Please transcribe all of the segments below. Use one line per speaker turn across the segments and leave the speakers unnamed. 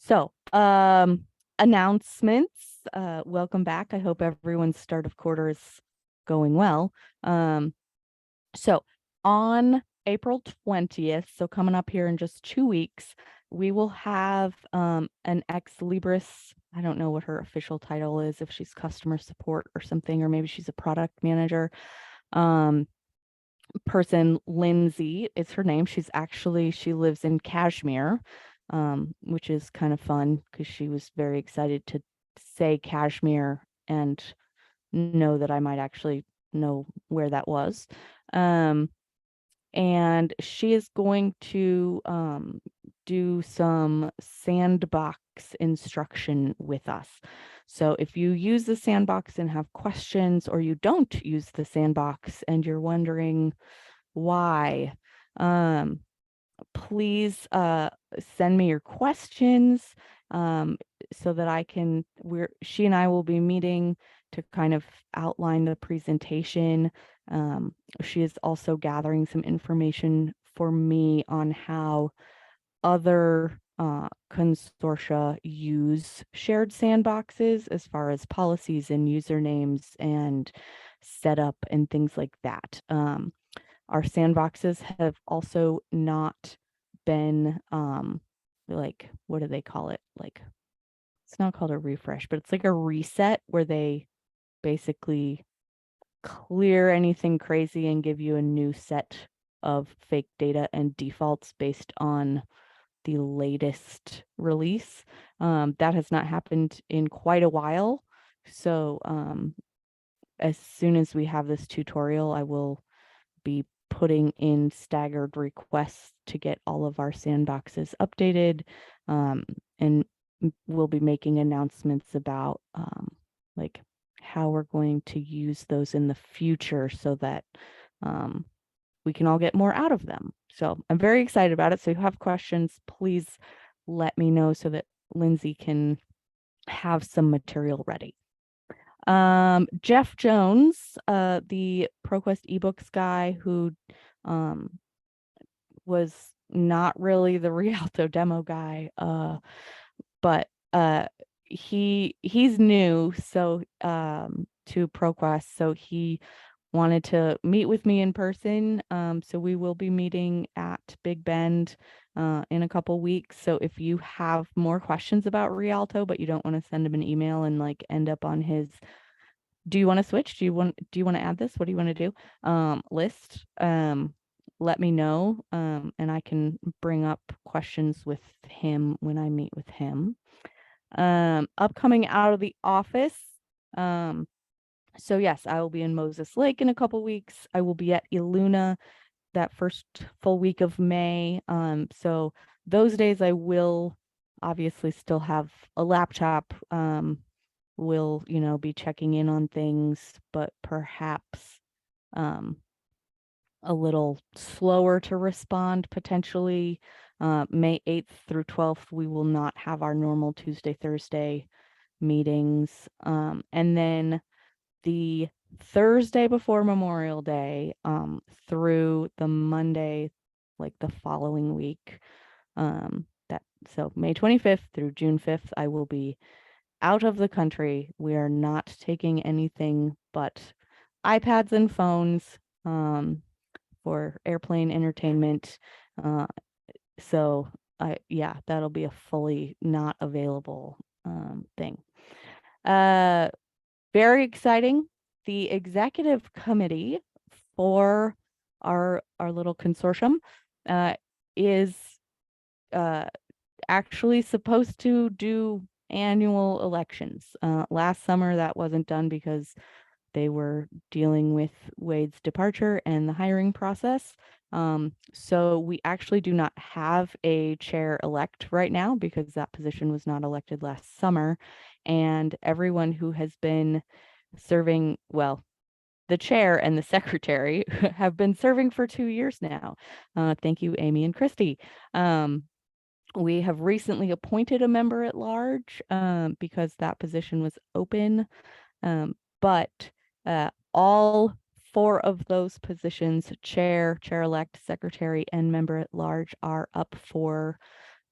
So, announcements. Welcome back. I hope everyone's start of quarter is going well. Um, so on April 20th, so coming up here in just 2 weeks, we will have an ex Libris. I don't know what her official title is, if she's customer support or something, or maybe she's a product manager. Person, Lindsay is her name. She lives in Kashmir, which is kind of fun because she was very excited to say Kashmir and know that I might actually know where that was. And she is going to do some sandbox instruction with us. So if you use the sandbox and have questions, or you don't use the sandbox and you're wondering why, please send me your questions, so that I can, she and I will be meeting to kind of outline the presentation. She is also gathering some information for me on how other consortia use shared sandboxes as far as policies and usernames and setup and things like that. Our sandboxes have also not been like, what do they call it? Like, it's not called a refresh, but it's like a reset where they basically clear anything crazy and give you a new set of fake data and defaults based on the latest release. That has not happened in quite a while. So as soon as we have this tutorial, I will be putting in staggered requests to get all of our sandboxes updated, and we'll be making announcements about like how we're going to use those in the future so that we can all get more out of them. So I'm very excited about it. So if you have questions, please let me know so that Lindsay can have some material ready. Jeff Jones, the ProQuest ebooks guy who was not really the Rialto demo guy, but he's new to ProQuest, so he wanted to meet with me in person. So we will be meeting at Big Bend in a couple weeks. So if you have more questions about Rialto, but you don't want to send him an email and like end up on his, do you want to switch? Do you want to add this? What do you want to do? List. Let me know. And I can bring up questions with him when I meet with him. Upcoming out of the office. So yes, I will be in Moses Lake in a couple weeks. I will be at Iluna that first full week of May. So those days I will obviously still have a laptop. Will, be checking in on things, but perhaps a little slower to respond potentially. May 8th through 12th, we will not have our normal Tuesday, Thursday meetings. And then the Thursday before Memorial Day through the Monday, like the following week, so May 25th through June 5th, I will be out of the country. We are not taking anything but iPads and phones for airplane entertainment. So yeah, that'll be a fully not available thing. Very exciting. The executive committee for our little consortium is actually supposed to do annual elections. Last summer that wasn't done because they were dealing with Wade's departure and the hiring process. So we actually do not have a chair-elect right now because that position was not elected last summer. And everyone who has been serving, well, the chair and the secretary have been serving for 2 years now. Thank you, Amy and Christy. We have recently appointed a member at large because that position was open. But all 4 of those positions, chair, chair-elect, secretary, and member at large, are up for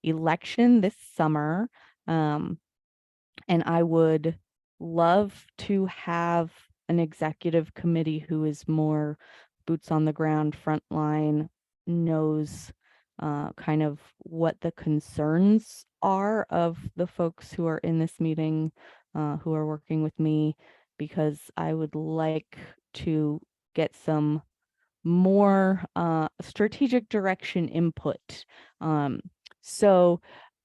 election this summer. And I would love to have an executive committee who is more boots on the ground, frontline, knows kind of what the concerns are of the folks who are in this meeting, who are working with me, because I would like to get some more strategic direction input. So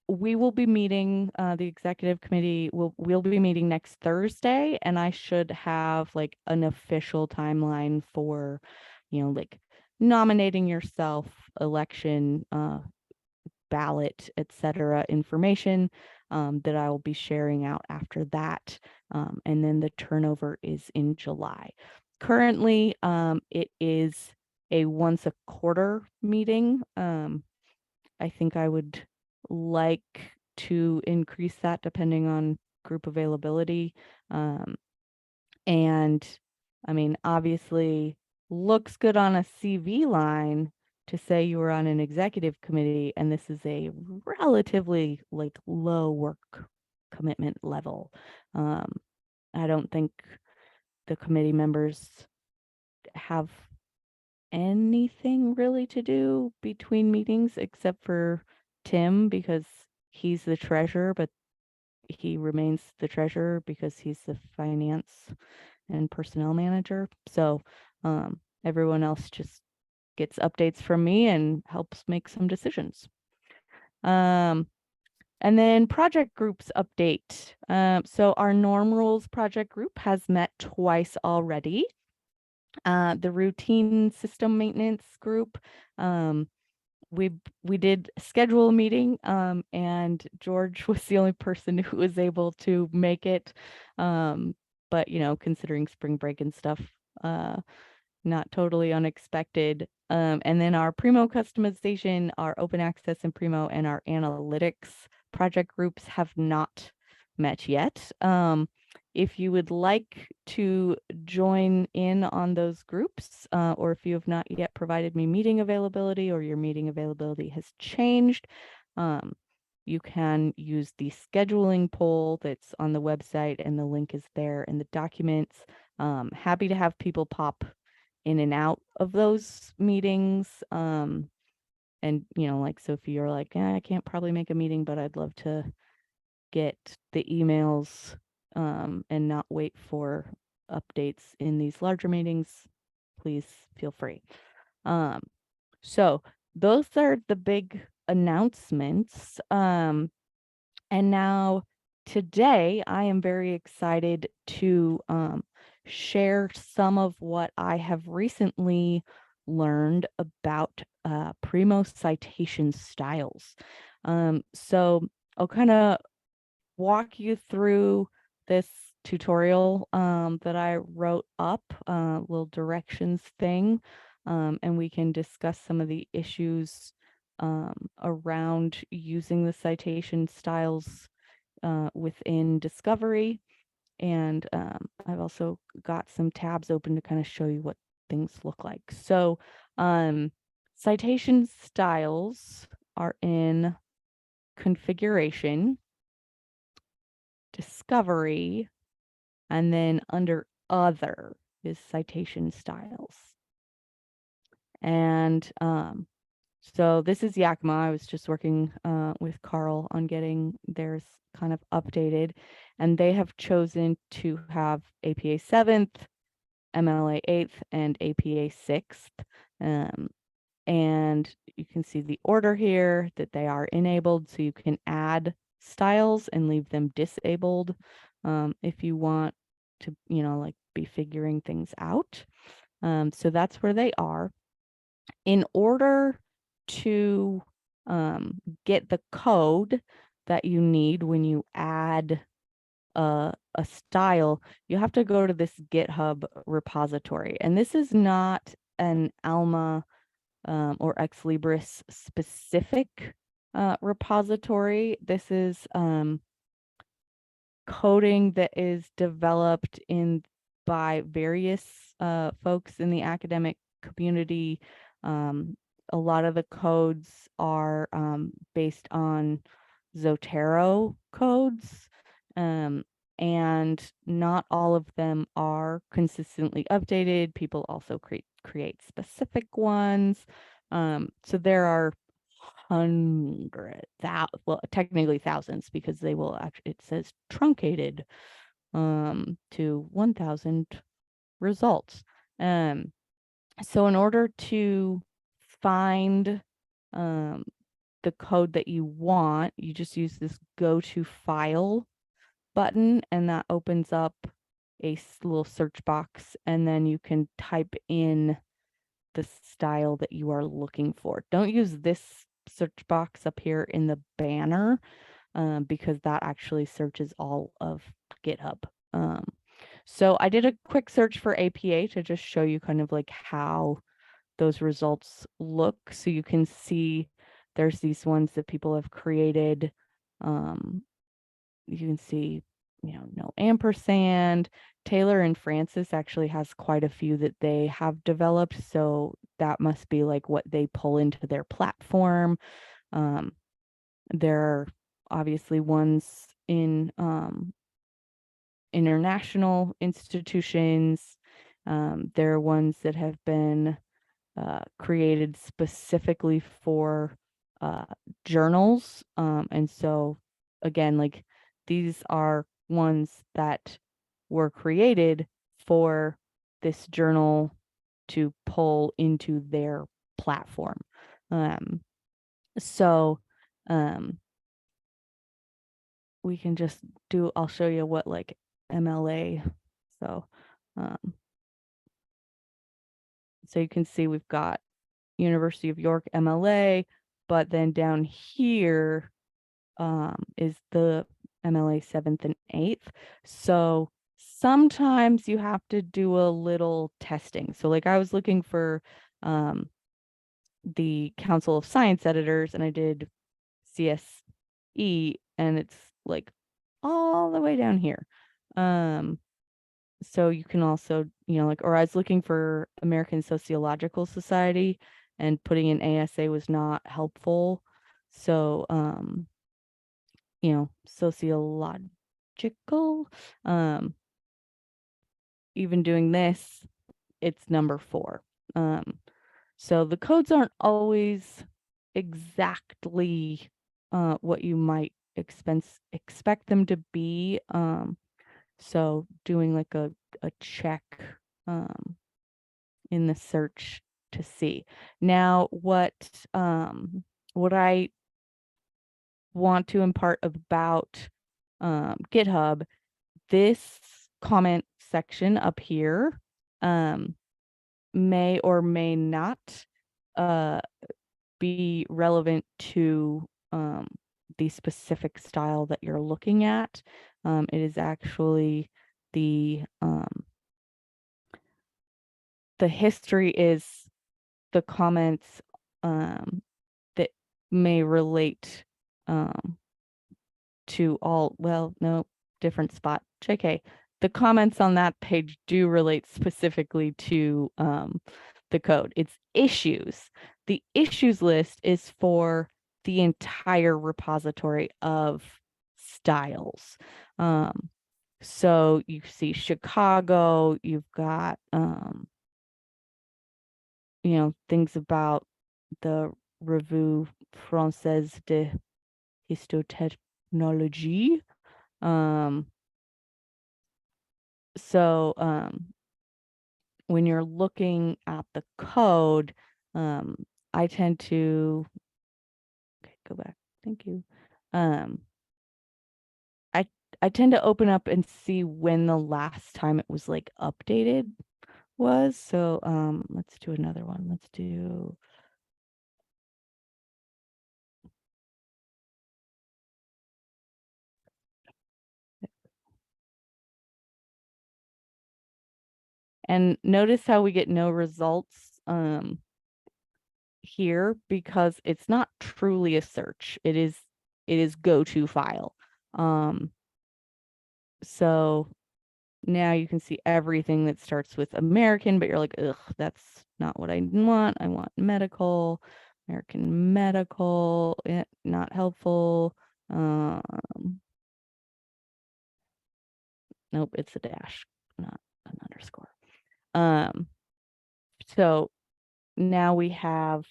we will be meeting, the executive committee we'll be meeting next Thursday, and I should have like an official timeline for, like nominating yourself, election, ballot, etc. information that I will be sharing out after that. And then the turnover is in July. Currently, it is a once a quarter meeting. I think I would like to increase that depending on group availability. And I mean, obviously, looks good on a CV line to say you were on an executive committee, and this is a relatively like low work commitment level. I don't think the committee members have anything really to do between meetings except for Tim, because he's the treasurer, but he remains the treasurer because he's the finance and personnel manager. So everyone else just gets updates from me and helps make some decisions. And then project groups update. So our norm rules project group has met twice already. The routine system maintenance group, we did schedule a meeting, and George was the only person who was able to make it. But considering spring break and stuff, not totally unexpected. And then our Primo customization, our open access and Primo, and our analytics project groups have not met yet. If you would like to join in on those groups, or if you have not yet provided me meeting availability, or your meeting availability has changed, you can use the scheduling poll that's on the website, and the link is there in the documents. Happy to have people pop in and out of those meetings. And like Sophie, you're like, I can't probably make a meeting, but I'd love to get the emails and not wait for updates in these larger meetings. Please feel free. So those are the big announcements. And now today I am very excited to share some of what I have recently learned about Primo citation styles. So I'll kind of walk you through this tutorial that I wrote up, little directions thing, and we can discuss some of the issues around using the citation styles within Discovery. And I've also got some tabs open to kind of show you what things look like. So citation styles are in configuration, Discovery, and then under other is citation styles. And so this is Yakima. I was just working with Carl on getting theirs kind of updated, and they have chosen to have APA 7th, MLA 8th, and APA 6th. And you can see the order here that they are enabled, so you can add styles and leave them disabled if you want to, like be figuring things out. So that's where they are. In order to get the code that you need when you add a style, you have to go to this GitHub repository. And this is not an Alma or Ex Libris specific repository. This is coding that is developed by various folks in the academic community, a lot of the codes are based on Zotero codes, um, and not all of them are consistently updated. People also create specific ones. So there are well, technically thousands, because they will actually, it says truncated to 1,000 results. So in order to find um, the code that you want, you just use this go to file button, and that opens up a little search box, and then you can type in the style that you are looking for. Don't use this search box up here in the banner, because that actually searches all of GitHub. So I did a quick search for APA to just show you kind of like how those results look. So you can see there's these ones that people have created. You can see, no ampersand. Taylor and Francis actually has quite a few that they have developed. So that must be like what they pull into their platform. There are obviously ones in international institutions. There are ones that have been created specifically for journals. And so, again, like these are ones that were created for this journal to pull into their platform. Um, so, um, we can just I'll show you what like MLA. So, um, so you can see we've got University of York MLA, but then down here is the MLA 7th and 8th. So sometimes you have to do a little testing. So like I was looking for the Council of Science Editors, and I did CSE, and it's like all the way down here. So you can also, like, or I was looking for American Sociological Society, and putting in ASA was not helpful. So, sociological, even doing this, it's number 4. So the codes aren't always exactly what you might expect them to be. So doing like a check in the search to see. Now, what I want to impart about GitHub, this comment section up here may or may not be relevant to the specific style that you're looking at. It is actually the history is the comments that may relate to all, well, no, different spot. JK. The comments on that page do relate specifically to the code. It's issues. The issues list is for the entire repository of styles. So you see Chicago, you've got things about the Revue Française de Histotechnologie. So when you're looking at the code, I tend to, okay, go back. Thank you. I tend to open up and see when the last time it was like updated was. So let's do another one. Let's do and notice how we get no results here, because it's not truly a search. It is go to file. So now you can see everything that starts with American, but you're like, ugh, that's not what I want. I want medical, American medical, not helpful. Nope, it's a dash, not an underscore. So now we have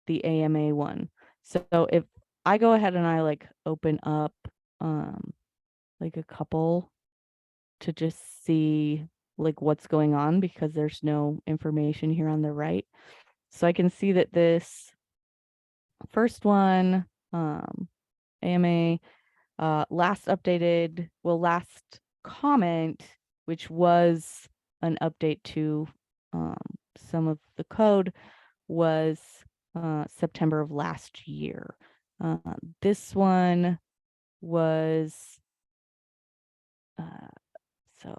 the AMA one. So if I go ahead and I like open up like a couple to just see like what's going on, because there's no information here on the right. So I can see that this first one, AMA, last updated, well, last comment, which was an update to some of the code, was September of last year. This one was so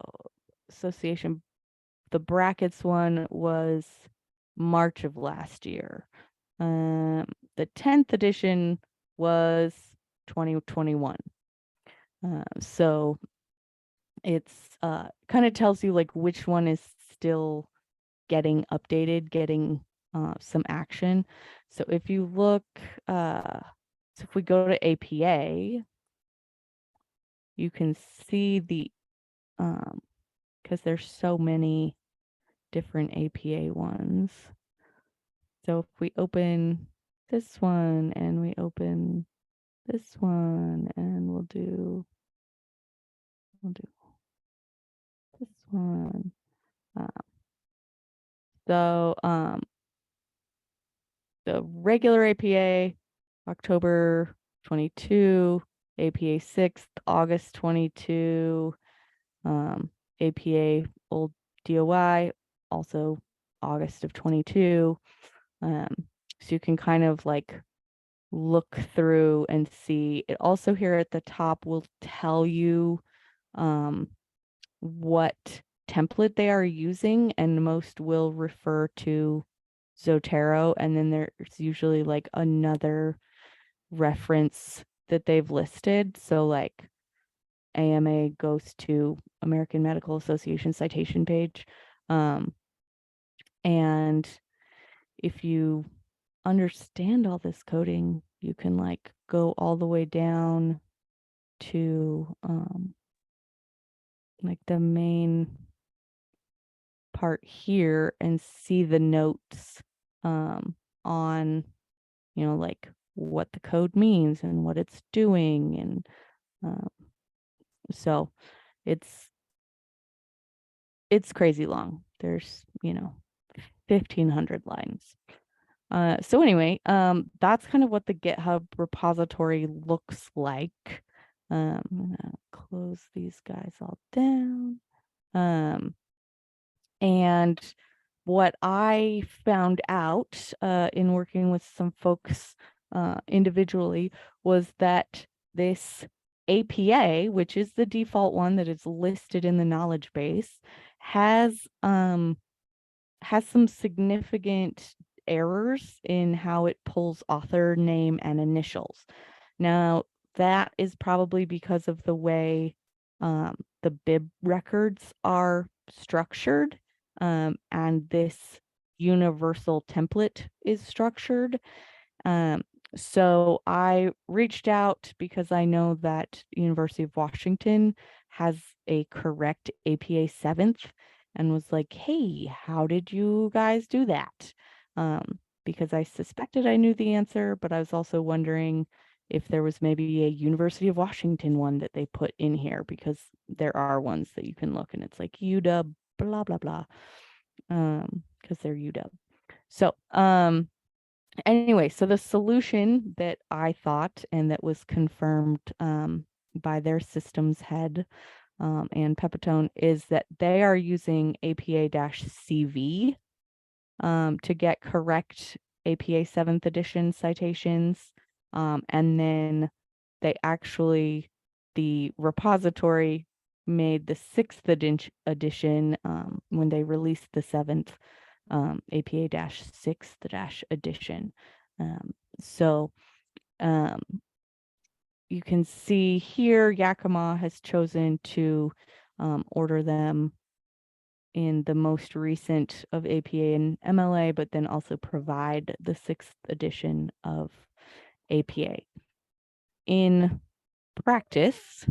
association, the brackets one was March of last year. The 10th edition was 2021. So it's kind of tells you like which one is still getting updated, getting some action. So if you look, so if we go to APA, you can see the, because there's so many different APA ones. So if we open this one and we open this one and we'll do this one. So the regular APA, October 22, APA 6th, August 22, APA old DOI, also August of 22. So you can kind of like look through and see. It also here at the top will tell you what template they are using, and most will refer to Zotero, and then there's usually like another reference that they've listed. So like AMA goes to American Medical Association citation page. And if you understand all this coding, you can like go all the way down to like the main part here and see the notes on, you know, like what the code means and what it's doing. And so it's crazy long. There's, you know, 1,500 lines. So anyway, that's kind of what the GitHub repository looks like. I'm gonna close these guys all down. And what I found out in working with some folks individually was that this APA, which is the default one that is listed in the knowledge base, has some significant errors in how it pulls author name and initials. Now, that is probably because of the way the bib records are structured, and this universal template is structured. So I reached out because I know that University of Washington has a correct APA 7th, and was like, hey, how did you guys do that? Because I suspected I knew the answer, but I was also wondering if there was maybe a University of Washington one that they put in here, because there are ones that you can look and it's like UW, blah, blah, blah, because they're UW. So, anyway, so the solution that I thought and that was confirmed by their systems head and Pepitone is that they are using APA-CV to get correct APA 7th edition citations. And then they actually, the repository made the 6th edition when they released the 7th APA-6th edition. So you can see here Yakima has chosen to order them in the most recent of APA and MLA, but then also provide the 6th edition of APA. In practice,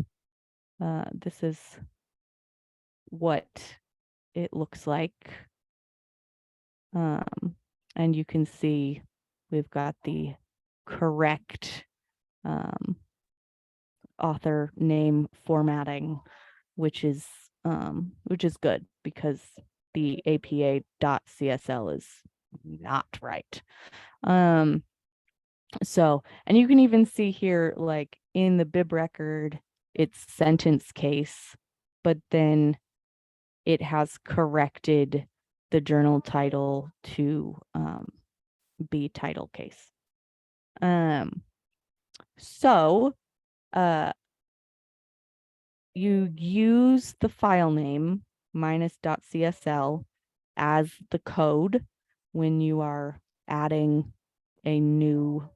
this is what it looks like. And you can see we've got the correct author name formatting, which is good because the APA.CSL is not right. So, and you can even see here, like in the bib record, it's sentence case, but then it has corrected the journal title to be title case. So you use the file name -.csl as the code when you are adding a new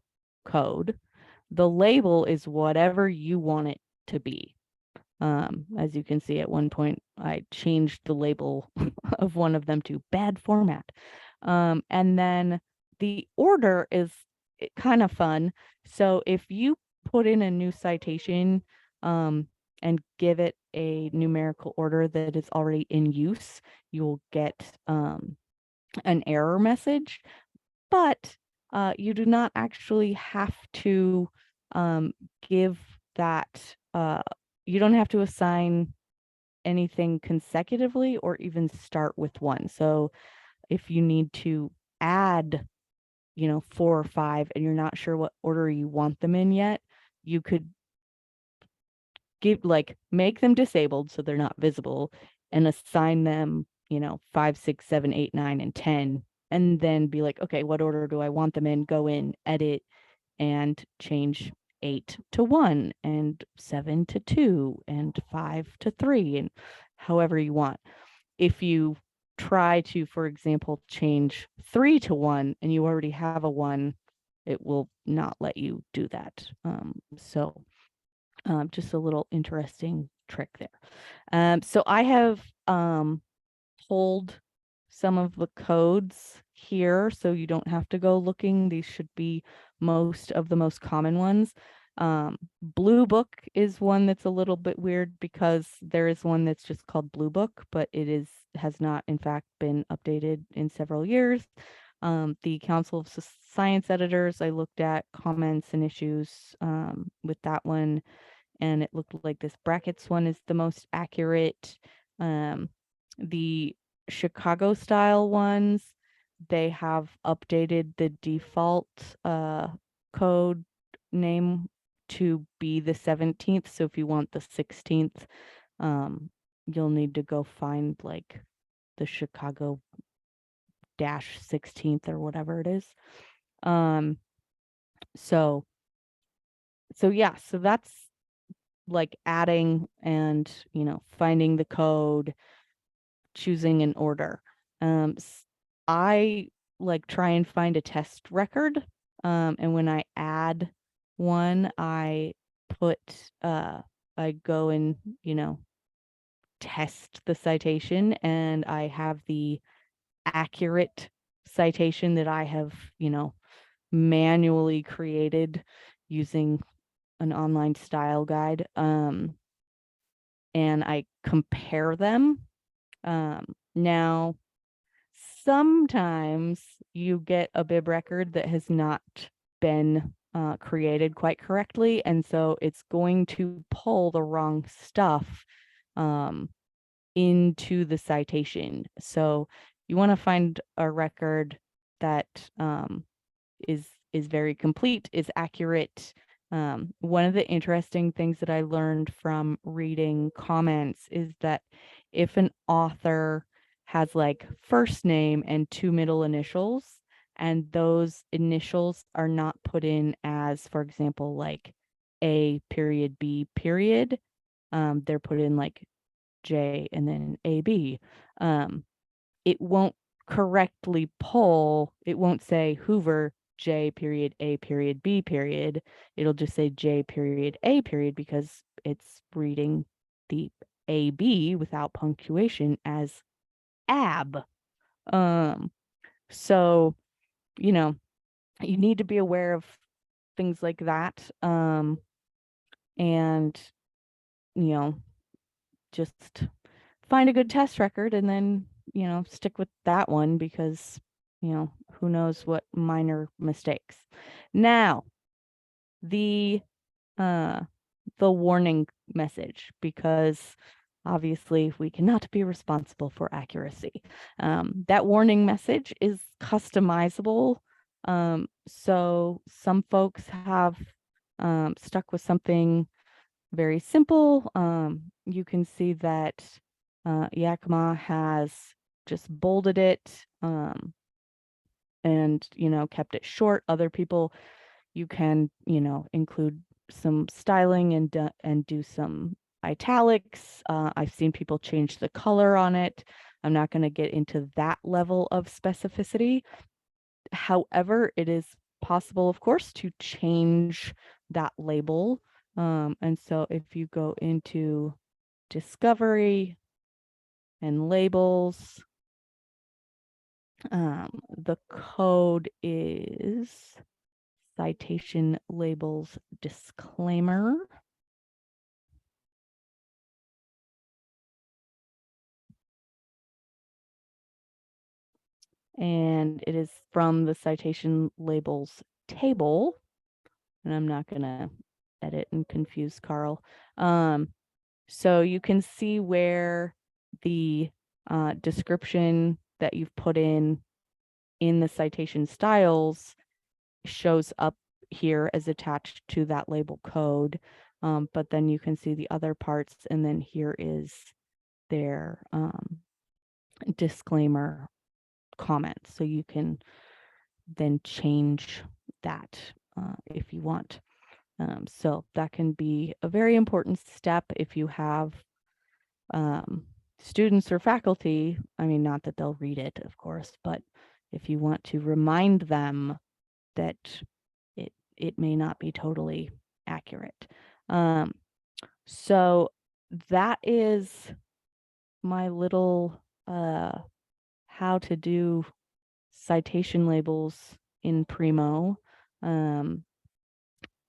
code. The label is whatever you want it to be. As you can see, at one point, I changed the label of one of them to bad format. And then the order is kind of fun. So if you put in a new citation and give it a numerical order that is already in use, you'll get an error message. But you do not actually have to give that, you don't have to assign anything consecutively or even start with one. So if you need to add, 4 or 5 and you're not sure what order you want them in yet, you could make them disabled so they're not visible and assign them, 5, 6, 7, 8, 9, and 10, and then be like, okay, what order do I want them in? Go in, edit, and change 8 to 1 and 7 to 2 and 5 to 3 and however you want. If you try to, for example, change 3 to 1 and you already have a 1, it will not let you do that. So just a little interesting trick there. So I have pulled some of the codes here so you don't have to go looking. These should be most of the most common ones. Blue Book is one that's a little bit weird because there is one that's just called Blue Book, but has not in fact been updated in several years. The Council of Science Editors, I looked at comments and issues with that one, and it looked like this brackets one is the most accurate. The Chicago style ones, they have updated the default code name to be the 17th. So if you want the 16th, you'll need to go find like the Chicago -16th or whatever it is. So yeah, so that's like adding and, finding the code, choosing an order. I like try and find a test record. And when I add one, I go and, test the citation, and I have the accurate citation that I have, manually created using an online style guide. And I compare them. Now, sometimes you get a bib record that has not been created quite correctly, and so it's going to pull the wrong stuff into the citation. So you want to find a record that is very complete, is accurate. One of the interesting things that I learned from reading comments is that if an author has like first name and 2 middle initials, and those initials are not put in as, for example, like A period B period, they're put in like J and then AB. It won't correctly pull. It won't say Hoover J period A period B period. It'll just say J period A period because it's reading the AB without punctuation as ab. So, you know, you need to be aware of things like that. And, you know, just find a good test record and then, stick with that one because, who knows what minor mistakes. Now, the uh the warning message, because obviously we cannot be responsible for accuracy. That warning message is customizable. So some folks have stuck with something very simple. You can see that Yakima has just bolded it and, kept it short. Other people, you can, include some styling and do some italics. I've seen people change the color on it. I'm not going to get into that level of specificity. However, it is possible, of course, to change that label. And so if you go into discovery and labels, the code is citation labels disclaimer. And it is from the citation labels table. And I'm not going to edit and confuse Carl. So you can see where the description that you've put in the citation styles shows up here as attached to that label code. But then you can see the other parts, and then here is their disclaimer comment. So you can then change that if you want. So that can be a very important step if you have students or faculty. I mean, not that they'll read it, of course, but if you want to remind them that it may not be totally accurate. So that is my little how to do citation labels in Primo.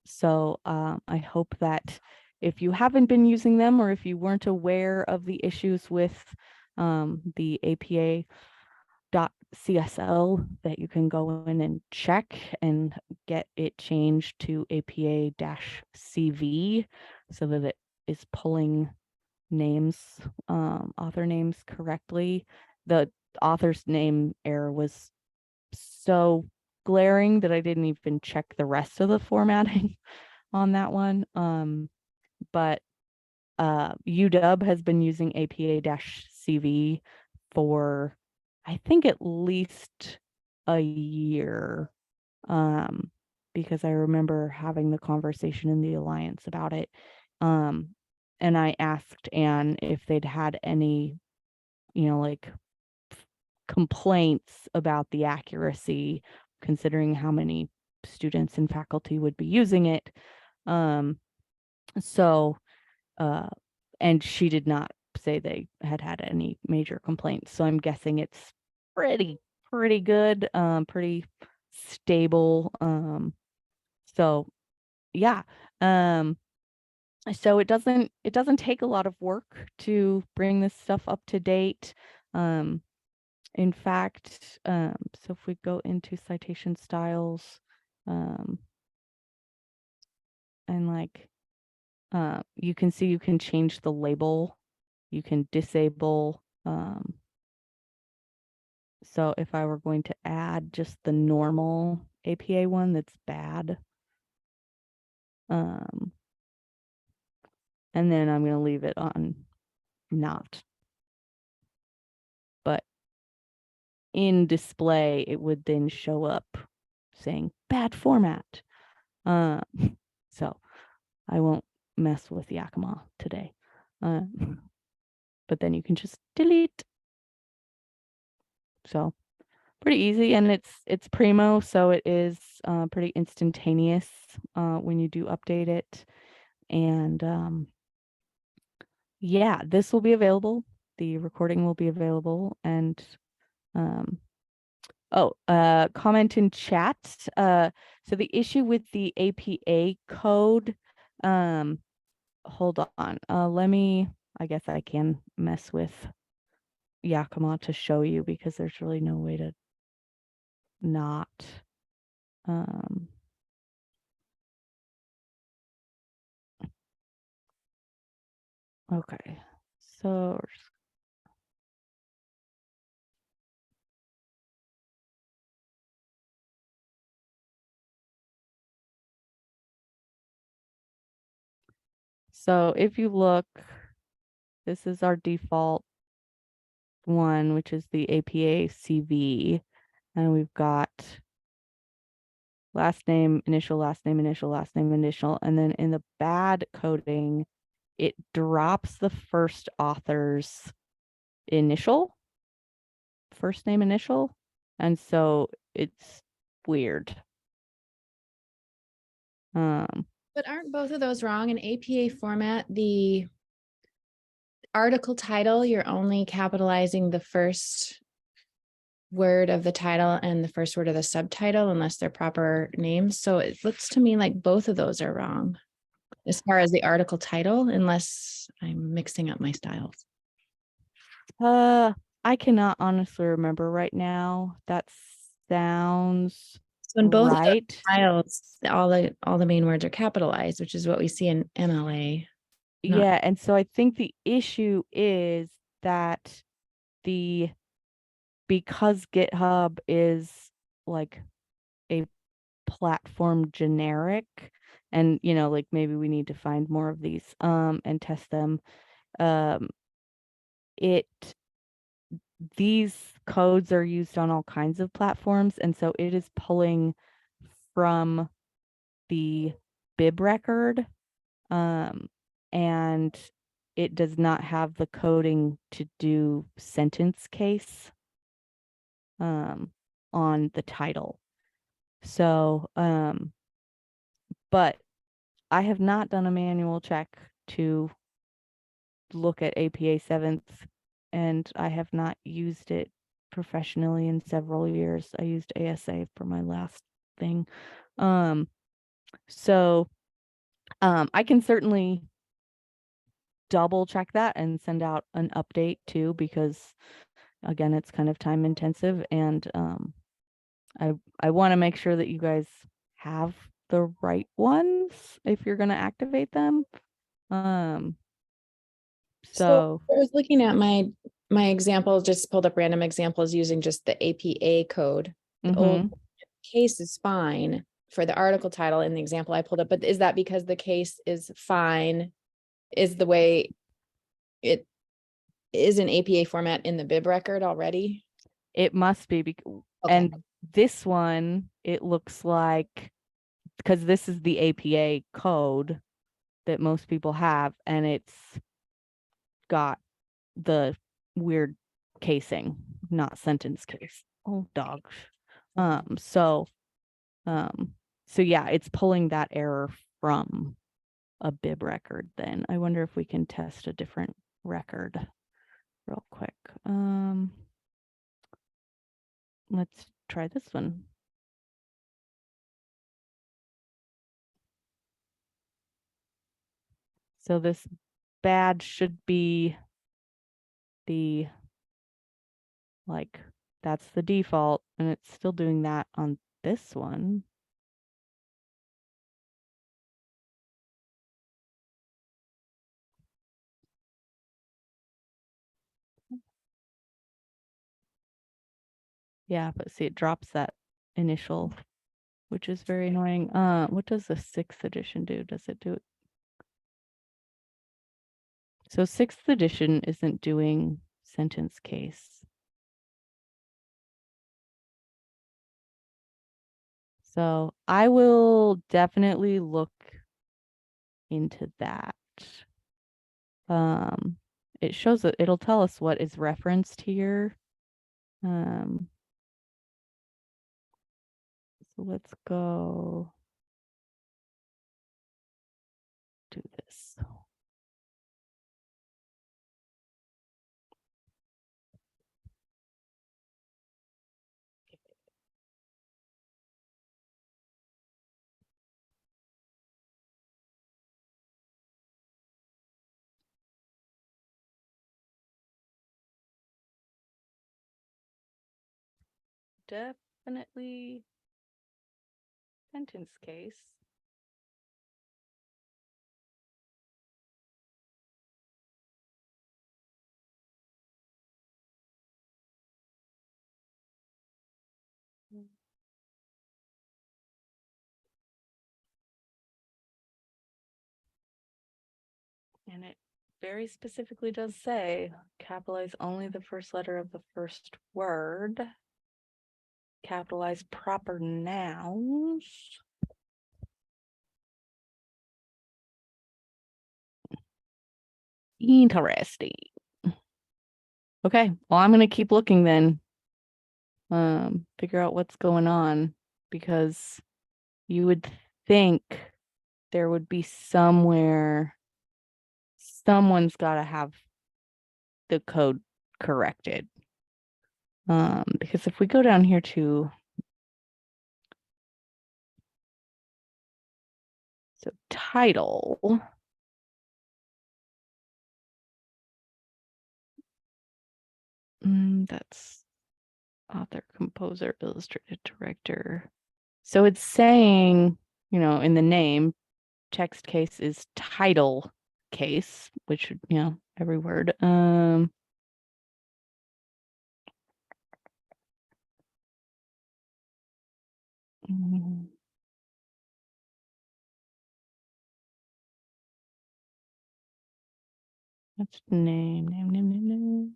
So I hope that if you haven't been using them, or if you weren't aware of the issues with the APA.CSL, that you can go in and check and get it changed to APA-CV so that it is pulling names, author names correctly. The author's name error was so glaring that I didn't even check the rest of the formatting on that one. But UW has been using APA-CV for, I think, at least a year, because I remember having the conversation in the Alliance about it. And I asked Anne if they'd had any, like complaints about the accuracy, considering how many students and faculty would be using it. So, and she did not say they had any major complaints. So I'm guessing it's pretty good, pretty stable. So yeah. So it doesn't take a lot of work to bring this stuff up to date. In fact, so if we go into citation styles, and you can see you can change the label, you can disable. So if I were going to add just the normal APA one that's bad, and then I'm going to leave it on not. But in display, it would then show up saying bad format. So I won't mess with Yakima today. But then you can just delete. So pretty easy, and it's Primo, so it is pretty instantaneous when you do update it. And Yeah, this will be available. The recording will be available. And um, comment in chat. So the issue with the APA code, hold on. I guess I can mess with Yakima to show you because there's really no way to not. Um, okay, so if you look, this is our default one, which is the APA CV, and we've got last name, initial, last name, initial, last name, initial, and then in the bad coding, it drops the first author's initial, first name, initial, and so it's weird.
But aren't both of those wrong? In APA format, the article title, you're only capitalizing the first word of the title and the first word of the subtitle, unless they're proper names. So it looks to me like both of those are wrong as far as the article title, unless I'm mixing up my styles.
I cannot honestly remember right now. That sounds
So in both of those
right.
styles, all the main words are capitalized, which is what we see in MLA.
Yeah, and so I think the issue is that because GitHub is like a platform generic, and like maybe we need to find more of these and test them. It These codes are used on all kinds of platforms, and so it is pulling from the bib record, and it does not have the coding to do sentence case on the title. So, but I have not done a manual check to look at APA 7th, and I have not used it professionally in several years. I used ASA for my last thing. So I can certainly double check that and send out an update too, because again, it's kind of time intensive, and I want to make sure that you guys have the right ones if you're going to activate them.
So
So
I was looking at my example, just pulled up random examples using just the APA code. The old case is fine for the article title in the example I pulled up, but is that because the case is fine, is the way it is in APA format in the bib record already?
it must be,
Okay.
and this one, it looks like, because this is the APA code that most people have, and it's got the weird casing, not sentence case. Oh, dog. So yeah, it's pulling that error from a bib record. Then I wonder if we can test a different record real quick. Let's try this one. So this bad should be the, like, that's the default, and it's still doing that on this one. Yeah, but see, it drops that initial, which is very annoying. What does the 6th edition do? Does it do it? So 6th edition isn't doing sentence case. So I will definitely look into that. It shows that it'll tell us what is referenced here. So let's go do this. definitely sentence case. And it very specifically does say capitalize only the first letter of the first word, capitalize proper nouns. Interesting. Okay, well, I'm gonna keep looking then. Figure out what's going on, because you would think there would be somewhere someone's got to have the code corrected. Because if we go down here to title, that's author, composer, illustrated, director. So it's saying, in the name, text case is title case, which, every word. That's name.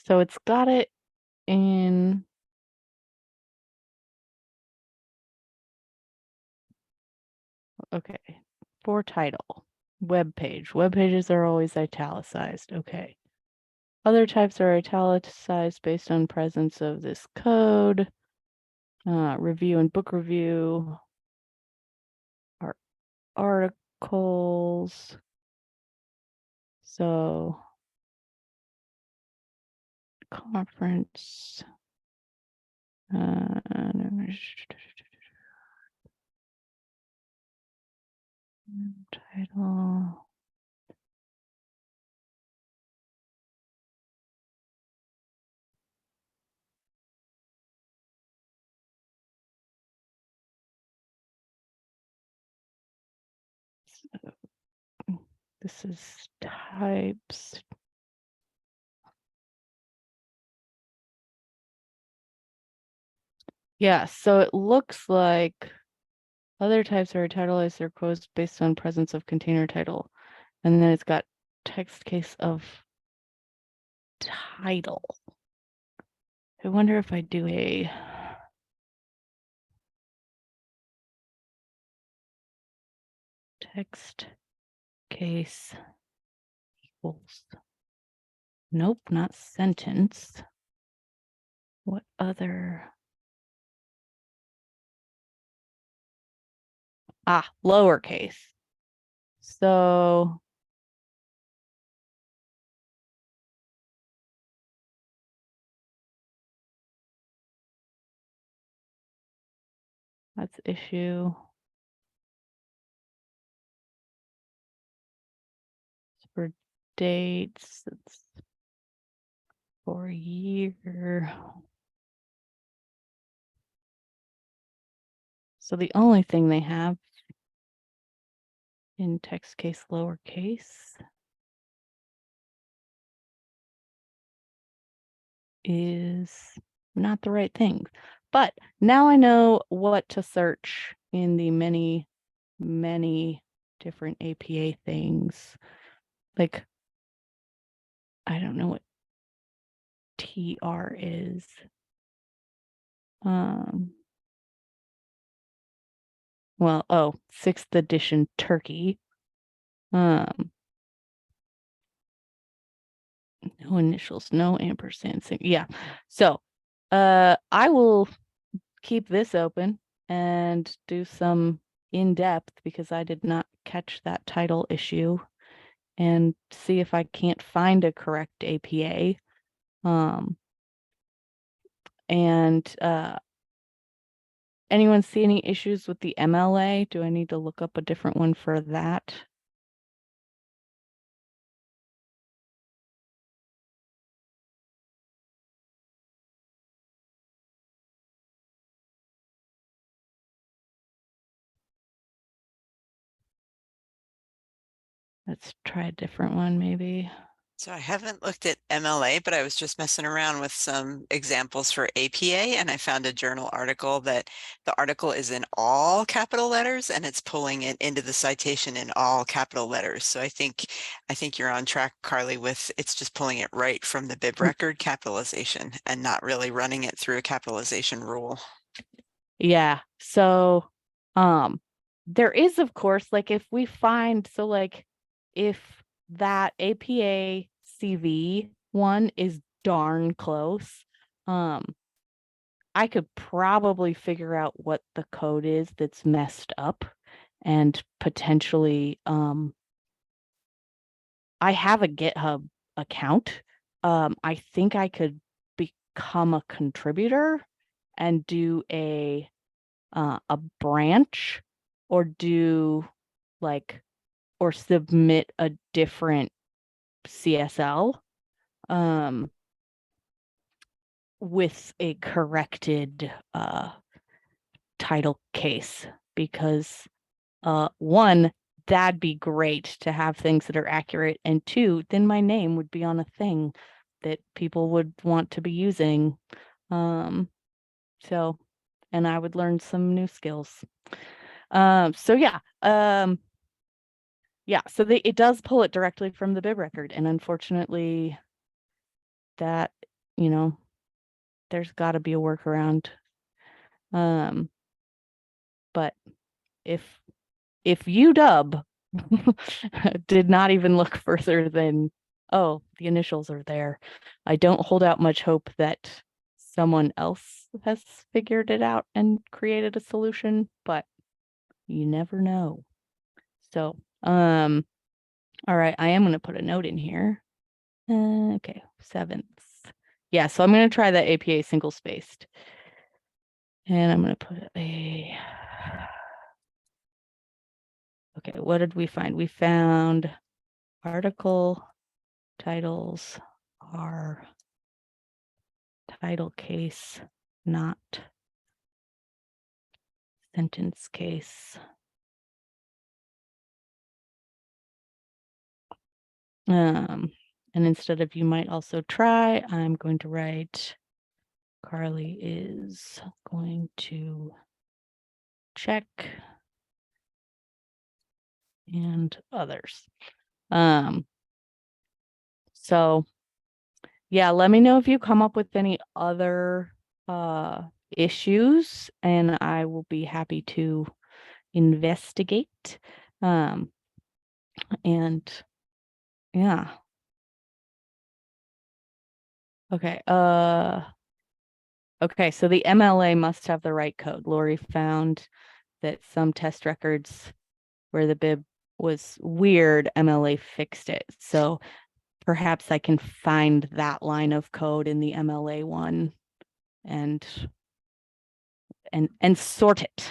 So it's got it in. Okay, for title, web page. Web pages are always italicized. Okay. Other types are italicized based on presence of this code. Review and book review are articles. So conference. Title. This is types. Yeah, so it looks like other types are italicized their quotes based on presence of container title. And then it's got text case of title. I wonder if I do a text case equals. Nope, not sentence. What other? Lowercase. So that's issue. For dates, it's for a year. So the only thing they have in text case lowercase is not the right thing. But now I know what to search in the many, many different APA things. Like, I don't know what TR is. Well, 6th edition Turkey. No initials, no ampersand. Yeah. So I will keep this open and do some in-depth because I did not catch that title issue and see if I can't find a correct APA. And anyone see any issues with the MLA? Do I need to look up a different one for that? Let's try a different one, maybe.
So I haven't looked at MLA, but I was just messing around with some examples for APA, and I found a journal article that the article is in all capital letters and it's pulling it into the citation in all capital letters. So I think you're on track, Carly, with it's just pulling it right from the bib record capitalization and not really running it through a capitalization rule.
Yeah. So, there is, of course, like if we find, so like if that APA CV one is darn close, I could probably figure out what the code is that's messed up and potentially, I have a GitHub account. I think I could become a contributor and do a branch or do like or submit a different CSL with a corrected title case because one, that'd be great to have things that are accurate, and two, then my name would be on a thing that people would want to be using. So and I would learn some new skills. So yeah, so it does pull it directly from the bib record, and unfortunately that, there's got to be a workaround. But if UW did not even look further than, oh, the initials are there, I don't hold out much hope that someone else has figured it out and created a solution, but you never know. So, all right, I am going to put a note in here. Okay, 7th. Yeah, so I'm going to try that APA single spaced. And I'm going to put a, okay, what did we find? We found article titles are title case, not sentence case. And instead of you might also try, I'm going to write Carly is going to check and others. So yeah, let me know if you come up with any other issues and I will be happy to investigate. And yeah. Okay. Okay, so the MLA must have the right code. Lori found that some test records where the bib was weird, MLA fixed it. So perhaps I can find that line of code in the MLA one and sort it.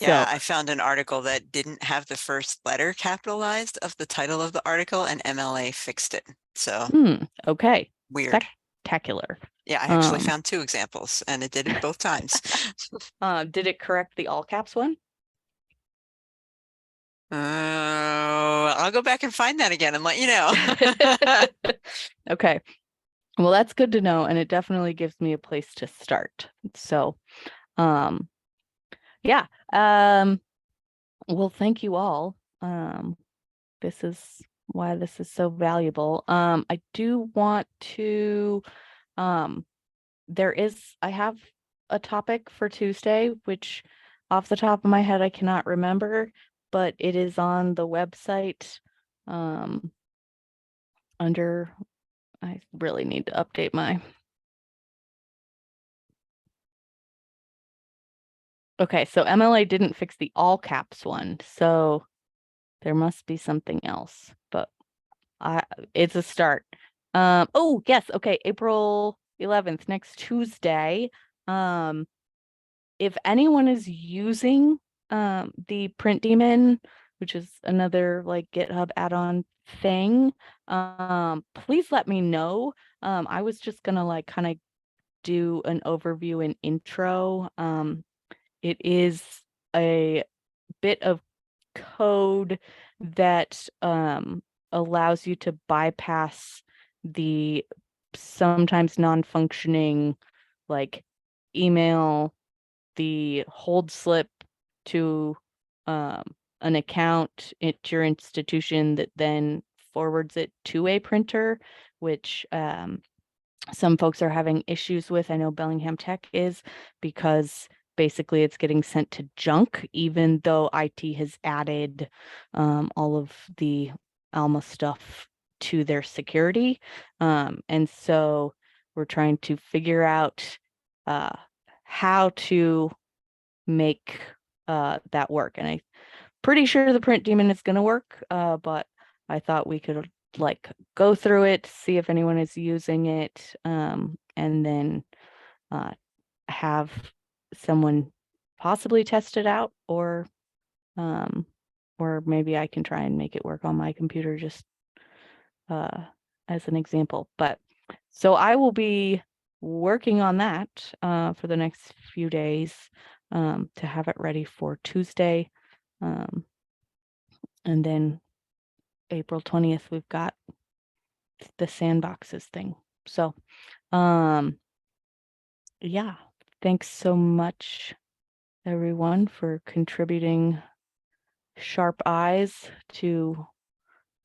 Yeah,
So
I found an article that didn't have the first letter capitalized of the title of the article, and MLA fixed it. So
okay.
weird.
Spectacular.
Yeah, I actually found 2 examples, and it did it both times.
Did it correct the all caps one?
I'll go back and find that again and let you know.
Okay. Well, that's good to know, and it definitely gives me a place to start. So, yeah. Well, thank you all. This is why this is so valuable. I do want to, I have a topic for Tuesday, which off the top of my head, I cannot remember, but it is on the website. under, I really need to update my. Okay, so MLA didn't fix the all caps one, so there must be something else, but it's a start. Oh yes, okay, April 11th, next Tuesday. If anyone is using the Print Daemon, which is another like GitHub add-on thing, please let me know. I was just gonna like kind of do an overview and intro. It is a bit of code that allows you to bypass the sometimes non-functioning like email, the hold slip to an account at your institution that then forwards it to a printer, which some folks are having issues with. I know Bellingham Tech is, because basically it's getting sent to junk, even though IT has added all of the Alma stuff to their security. And so we're trying to figure out how to make that work. And I'm pretty sure the Print Daemon is going to work, but I thought we could like go through it, see if anyone is using it, and then have someone possibly test it out, or maybe I can try and make it work on my computer just as an example. But so I will be working on that for the next few days to have it ready for Tuesday. And then April 20th, we've got the sandboxes thing. So, yeah, thanks so much, everyone, for contributing sharp eyes to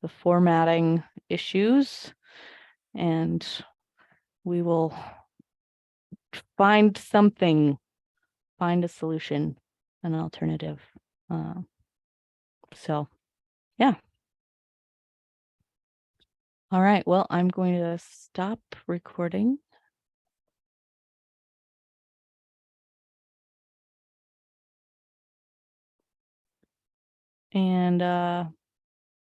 the formatting issues. And we will find a solution, an alternative. So, yeah. All right, well, I'm going to stop recording. And